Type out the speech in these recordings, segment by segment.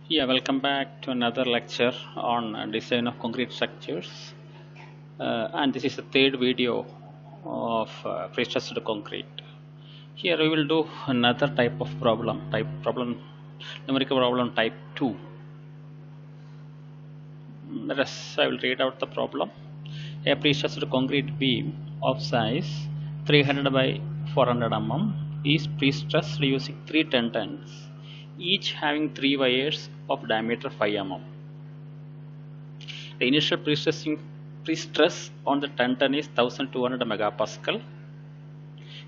Yeah, welcome back to another lecture on design of concrete structures. And this is the third video of prestressed concrete. Here we will do another type of numerical problem type 2. Let us, I will read out the problem. A prestressed concrete beam of size 300 by 400 is prestressed using 3 tendons, each having 3 wires of diameter 5 The initial pre-stress on the tendon is 1200 megapascal.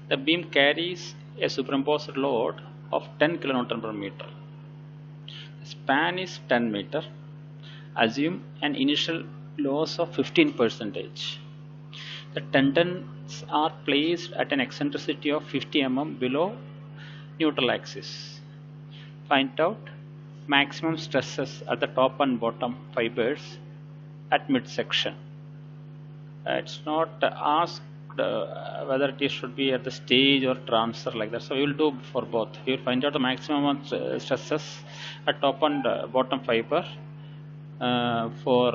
The beam carries a superimposed load of 10 kilonewton per meter. The span is 10 meter. Assume an initial loss of 15%. The tendons are placed at an eccentricity of 50 below neutral axis. Find out maximum stresses at the top and bottom fibers at midsection. It's not asked whether it should be at the stage or transfer like that. So we will do for both. We will find out the maximum stresses at top and bottom fiber for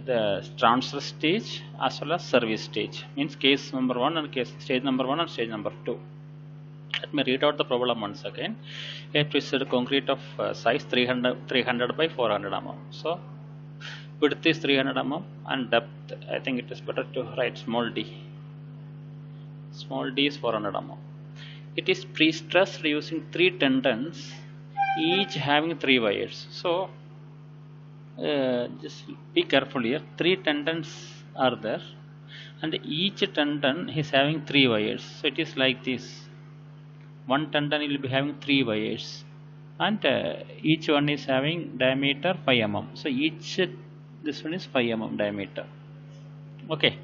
the transfer stage as well as service stage. Means case number 1 and stage number 1 and stage number 2. Let me read out the problem once again. A twisted concrete of size 300 by 400 So width is 300 and depth, I think it is better to write small d. Small d is 400 It is pre-stressed using 3 tendons, each having 3 wires. So just be careful here. 3 tendons are there, and each tendon is having 3 wires. So it is like this. One tendon will be having 3 wires, and each one is having diameter 5 So this one is 5 diameter. Okay,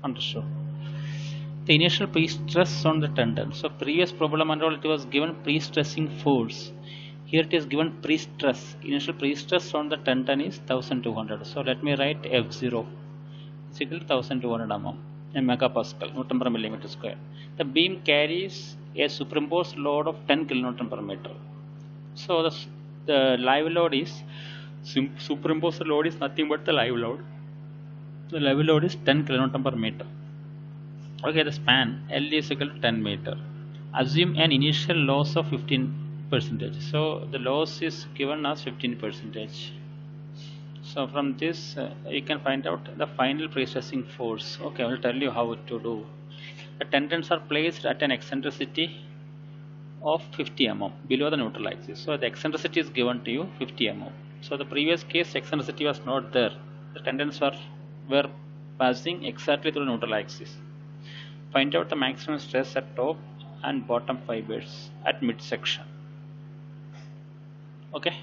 understood. The initial pre-stress on the tendon. So previous problem and all, it was given pre-stressing force. Here it is given pre-stress. Initial pre-stress on the tendon is 1200. So let me write F0 is equal to 1200 megapascal, Newton per millimeter square. The beam carries a superimposed load of 10 kilonewton per meter. So the live load is superimposed load is nothing but the live load. The live load is 10 kilonewton per meter. Okay, the span L is equal to 10 meter. Assume an initial loss of 15%. So the loss is given as 15%. So from this you can find out the final pre-stressing force. Okay, I will tell you how to do. The tendons are placed at an eccentricity of 50 below the neutral axis. So the eccentricity is given to you 50 So the previous case eccentricity was not there. The tendons were passing exactly through the neutral axis. Find out the maximum stress at top and bottom fibers at midsection. Okay.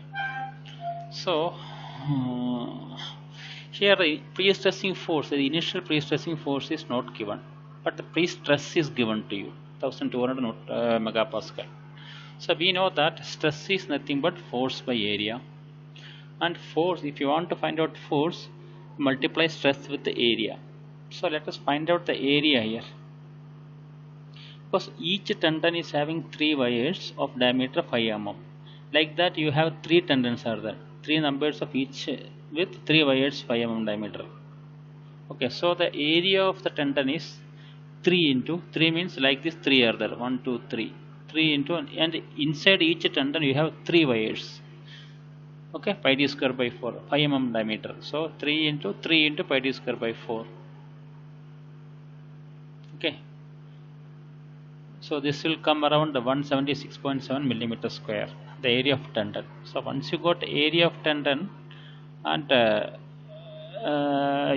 So here the pre-stressing force, the initial pre-stressing force is not given, but the pre-stress is given to you, 1200 megapascal. So we know that stress is nothing but force by area, and force, if you want to find out force, multiply stress with the area. So let us find out the area here. Because each tendon is having 3 wires of diameter 5 Like that you have 3 tendons are there, 3 numbers of each with 3 wires 5 diameter. Okay, so the area of the tendon is 3 into 3 means like this 3 are there, 1, 2, 3. 3 into, and inside each tendon you have 3 wires. Okay, pi d square by 4, 5 diameter. So 3 into pi d square by 4. Okay. So this will come around 176.7 millimeter square, the area of tendon. So once you got area of tendon and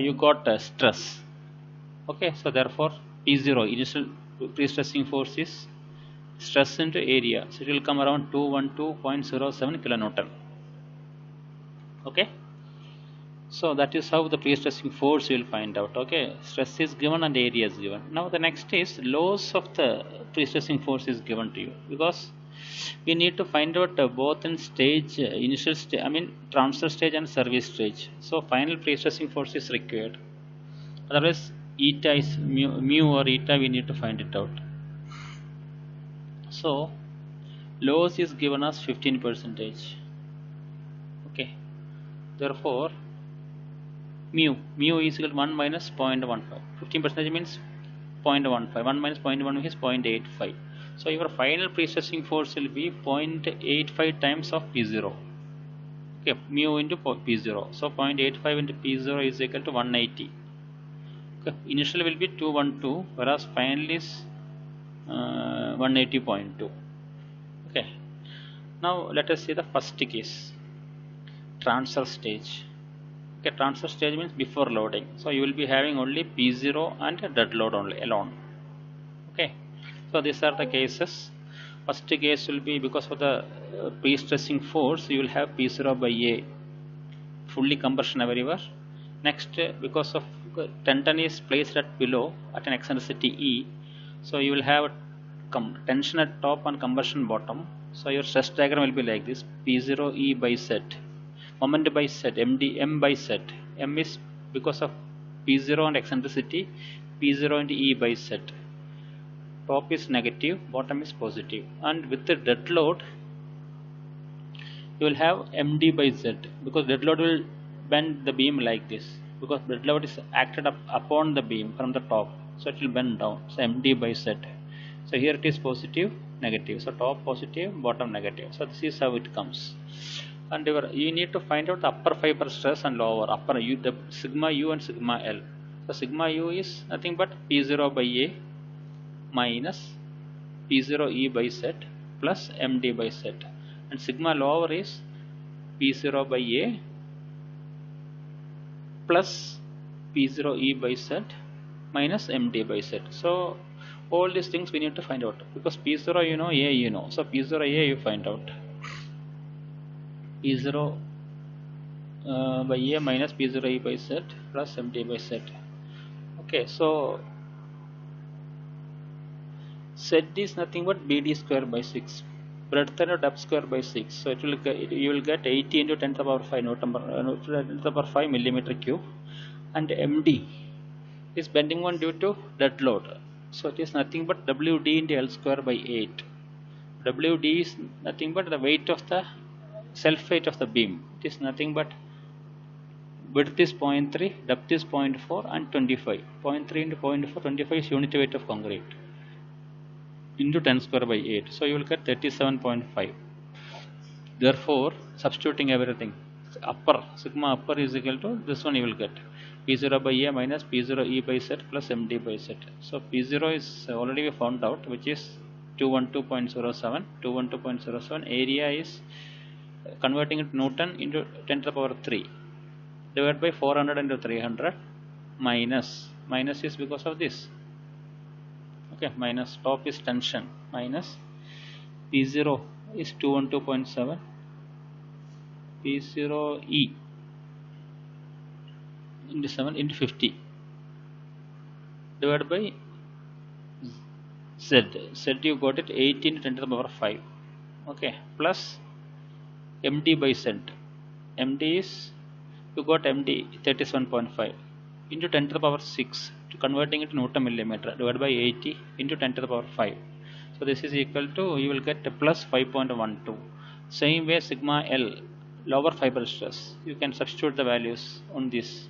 you got stress. Okay, so therefore P0 initial pre-stressing force is stress into area. So it will come around 212.07 kilonewton. Okay. So that is how the pre-stressing force you will find out. Okay, stress is given and area is given. Now the next is loss of the pre-stressing force is given to you, because we need to find out both in stage, initial stage, transfer stage and service stage. So final pre-stressing force is required. Otherwise, eta is mu or eta, we need to find it out. So loss is given as 15%. Therefore, mu is equal to 1 minus 0.15. 15% means 0.15. 1 minus 0.1 is 0.85. So your final pre-stressing force will be 0.85 times of P0. Okay, mu into P0. So 0.85 into P0 is equal to 180. Okay, initial will be 212, whereas final is 180.2. Okay. Now let us see the first case, transfer stage. Okay, transfer stage means before loading. So you will be having only P0 and dead load only alone. Okay, so these are the cases. First case will be because of the pre-stressing force, you will have P0 by A, fully compression everywhere. Next, because of tension is placed at below at an eccentricity E, so you will have tension at top and compression bottom. So your stress diagram will be like this: P0 E by Z, moment by Z, MD M by Z. M is because of P0 and eccentricity, P0 and E by Z. Top is negative, bottom is positive, and with the dead load you will have MD by Z, because dead load will bend the beam like this, because dead load is acted upon the beam from the top, so it will bend down. So MD by Z. So here it is positive, negative. So top positive, bottom negative. So this is how it comes. And you need to find out the upper fiber stress and lower upper U, the sigma U and sigma L. So sigma U is nothing but P0 by A minus P0 E by Z plus MD by Z, and sigma lower is P0 by A plus P0 E by Z minus MD by Z. So all these things we need to find out, because P0 you know, A you know. So P0 A you find out. P0 by A minus P0 E by Z plus MD by Z. Okay, so Z is nothing but BD square by 6, breadth and depth square by 6. So it will get, you will get 80 into 10 to the power 5 Newton per 10 to the power 5 millimeter cube, and MD is bending one due to dead load. So it is nothing but WD into L square by 8. WD is nothing but the weight of the self weight of the beam. It is nothing but width is 0.3, depth is 0.4 and 25. 0.3 into 0.4, 25 is unit weight of concrete into 10 square by 8. So you will get 37.5. Therefore, substituting everything, upper sigma upper is equal to this one, you will get P0 by A minus P0 E by Z plus MD by Z. So P0 is already we found out, which is 212.07. 212.07. Area is converting it Newton into 10 to the power 3 divided by 400 into 300 minus is because of this. Okay, minus top is tension minus P0 is 212.7 P0 E into 7 into 50 divided by Z. Z you got it 18 10 to the power 5. Okay, plus MD by Z. MD is, you got MD 37.5 into 10 to the power 6, to converting it to Newton millimeter, divided by 80 into 10 to the power 5. So this is equal to, you will get plus 5.12. Same way sigma L, lower fiber stress, you can substitute the values on this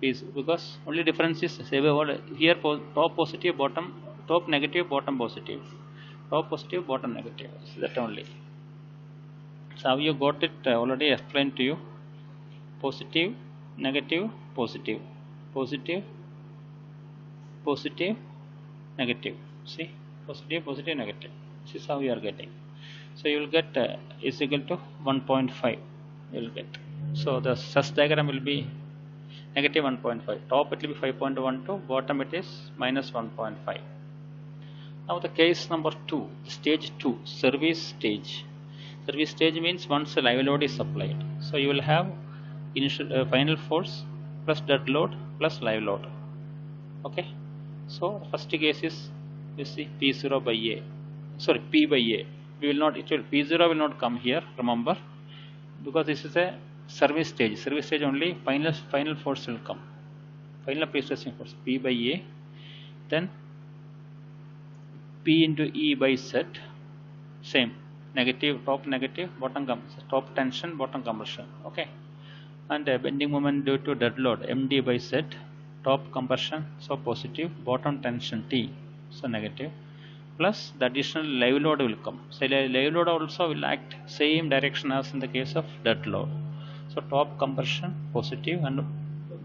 piece, because only difference is here top positive, bottom top negative, bottom positive, top positive, bottom negative. So that only. So how you got it already explained to you. Positive, negative, positive, positive, positive, negative. See, positive, positive, negative. This is how you are getting. So you will get is equal to 1.5. You will get. So the stress diagram will be negative 1.5. Top it will be 5.12. Bottom it is minus 1.5. Now the case number 2, stage 2, service stage. Service stage means once a live load is supplied. So you will have initial final force plus dead load plus live load. Okay. So first case is, you see, P0 by A. Sorry, P by A. We will not, P0 will not come here, remember, because this is a service stage. Service stage only final force will come. Final pre-stressing force P by A. Then P into E by Z. Same. Negative, top negative, bottom top tension, bottom compression. Okay. and bending moment due to dead load md by z, top compression so positive, bottom tension T so negative, plus the additional live load will come. So live load also will act same direction as in the case of dead load. So top compression positive and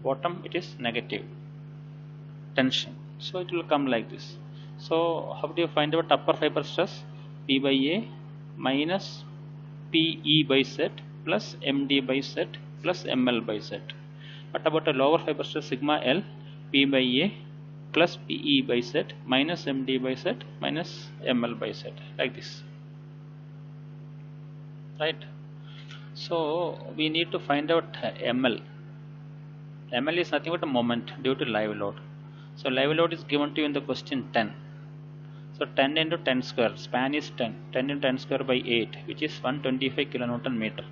bottom it is negative tension. So it will come like this. So how do you find out upper fiber stress? P by A minus PE by Z plus MD by Z plus ML by Z. What about a lower fiber stress? Sigma L P by A plus PE by Z minus MD by Z minus ML by Z, like this, right? So we need to find out ML. ML is nothing but a moment due to live load. So live load is given to you in the question 10. So 10 into 10 square, span is 10, 10 into 10 square by 8, which is 125 kilonewton meter.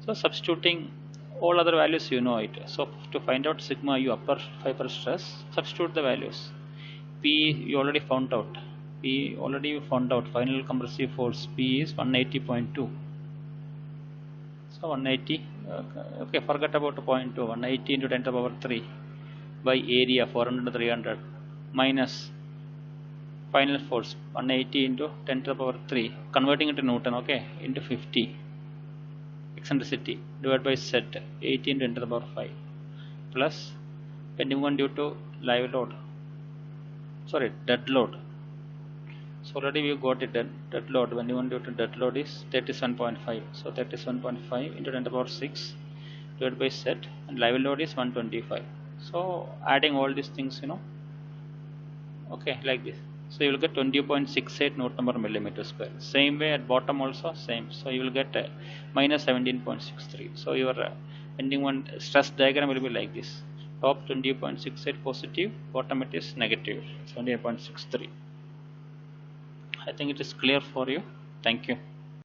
So substituting all other values, you know it. So to find out sigma u upper fiber stress, substitute the values. P you already found out. P already found out. Final compressive force P is 180.2. So 180. Okay, forget about 0.2. 180 into 10 to the power 3 by area 400 to 300 minus final force 180 into 10 to the power 3, converting it to Newton, okay, into 50, eccentricity divided by Z 80 into 10 to the power 5 plus bending moment due to live load, sorry, dead load. So already we got it, dead load, bending moment due to dead load is 37.5. So 37.5 into 10 to the power 6 divided by Z, and live load is 125. So adding all these things, okay, like this. So you will get 20.68 Newton per millimeter square. Same way at bottom also same. So you will get minus 17.63. So your bending moment stress diagram will be like this. Top 20.68 positive, bottom it is negative 17.63. I think it is clear for you. Thank you.